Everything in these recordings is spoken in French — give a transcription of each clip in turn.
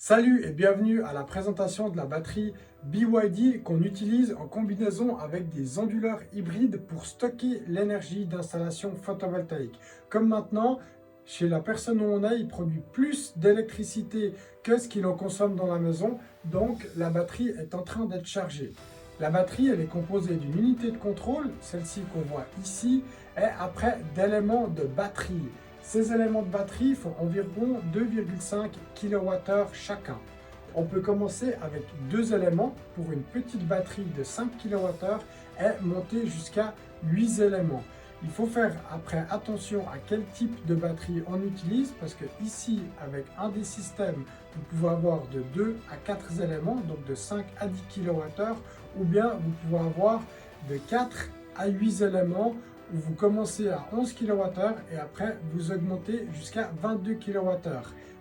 Salut et bienvenue à la présentation de la batterie BYD qu'on utilise en combinaison avec des onduleurs hybrides pour stocker l'énergie d'installation photovoltaïque. Comme maintenant, chez la personne où on est, il produit plus d'électricité que ce qu'il en consomme dans la maison, donc la batterie est en train d'être chargée. La batterie, elle est composée d'une unité de contrôle, celle-ci qu'on voit ici, et après d'éléments de batterie. Ces éléments de batterie font environ 2,5 kWh chacun. On peut commencer avec deux éléments pour une petite batterie de 5 kWh et monter jusqu'à 8 éléments. Il faut faire après attention à quel type de batterie on utilise parce que ici, avec un des systèmes, vous pouvez avoir de 2 à 4 éléments, donc de 5 à 10 kWh, ou bien vous pouvez avoir de 4 à 8 éléments où vous commencez à 11 kWh et après vous augmentez jusqu'à 22 kWh.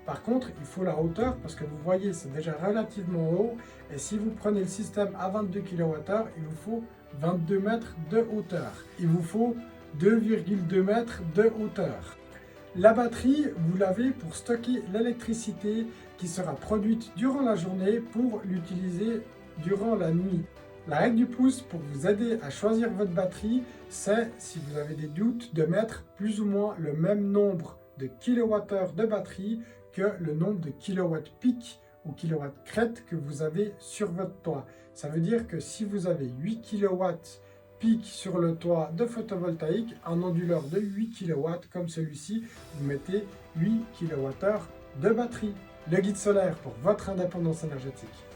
Par contre, il faut la hauteur parce que vous voyez, c'est déjà relativement haut. Et si vous prenez le système à 22 kWh, il vous faut 22 mètres de hauteur. Il vous faut 2,2 mètres de hauteur. La batterie, vous l'avez pour stocker l'électricité qui sera produite durant la journée pour l'utiliser durant la nuit. La règle du pouce pour vous aider à choisir votre batterie, c'est, si vous avez des doutes, de mettre plus ou moins le même nombre de kilowattheures de batterie que le nombre de kilowatts pic ou kilowatts crête que vous avez sur votre toit. Ça veut dire que si vous avez 8 kilowatts pic sur le toit de photovoltaïque, un onduleur de 8 kW comme celui-ci, vous mettez 8 kWh de batterie. Le guide solaire pour votre indépendance énergétique.